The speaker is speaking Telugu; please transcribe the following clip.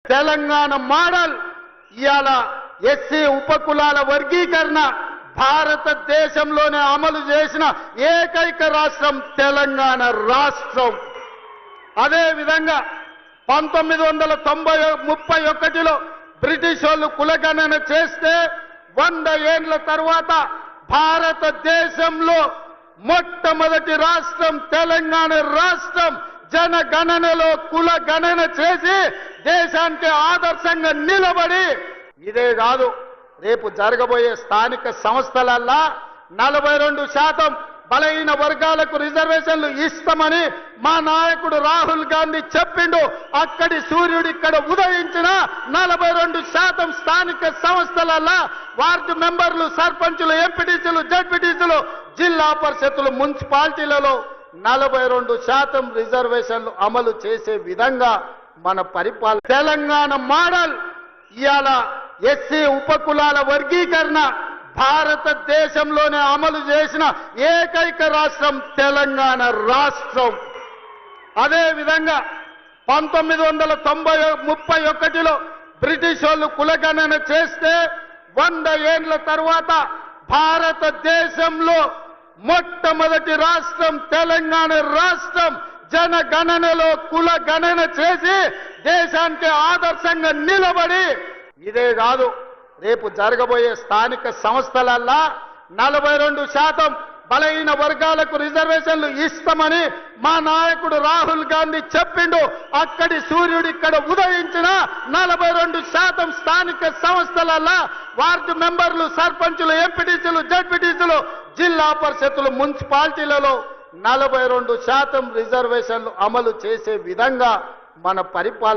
తెలంగాణ మోడల్ ఇయాల ఎస్సీ ఉపకులాల వర్గీకరణ భారతదేశంలోనే అమలు చేసిన ఏకైక రాష్ట్రం తెలంగాణ రాష్ట్రం. అదే విధంగా 1931లో బ్రిటిష్ వాళ్ళు కులగణన చేస్తే 100 ఏళ్ల తర్వాత భారతదేశంలో మొట్టమొదటి రాష్ట్రం తెలంగాణ రాష్ట్రం. జనగణనలో కుల గణన చేసి దేశానికి ఆదర్శంగా నిలబడి, ఇదే కాదు రేపు జరగబోయే స్థానిక సంస్థలల్లా 42% బలహీన వర్గాలకు రిజర్వేషన్లు ఇస్తామని మా నాయకుడు రాహుల్ గాంధీ చెప్పిండు. అక్కడి సూర్యుడు ఇక్కడ ఉదయించిన 42% స్థానిక సంస్థలల్లా వార్డు మెంబర్లు, సర్పంచులు, ఎంపీటీసీలు, జడ్పీటీసీలు, జిల్లా పరిషత్తులు, మున్సిపాలిటీలలో 42% రిజర్వేషన్లు అమలు చేసే విధంగా మన పరిపాలన. తెలంగాణ మోడల్ ఇయాల ఎస్సీ ఉపకులాల వర్గీకరణ భారతదేశంలోనే అమలు చేసిన ఏకైక రాష్ట్రం తెలంగాణ రాష్ట్రం. అదే విధంగా 1931లో బ్రిటిష్ వాళ్ళు కులగణన చేస్తే 100 ఏళ్ల తర్వాత భారతదేశంలో మొట్టమొదటి రాష్ట్రం తెలంగాణ రాష్ట్రం. జనగణనలో కుల గణన చేసి దేశానికి ఆదర్శంగా నిలబడి, ఇదే కాదు రేపు జరగబోయే స్థానిక సంస్థలల్లా 42% బలహీన వర్గాలకు రిజర్వేషన్లు ఇస్తామని మా నాయకుడు రాహుల్ గాంధీ చెప్పిండు. అక్కడి సూర్యుడు ఇక్కడ ఉదయించిన 42% స్థానిక సంస్థలల్లా వార్డు మెంబర్లు, సర్పంచులు, ఎంపీటీసీలు, జడ్పీటీసీలు, జిల్లా పరిషత్తులు, మున్సిపాలిటీలలో 42% రిజర్వేషన్లు అమలు చేసే విధంగా మన పరిపాలన.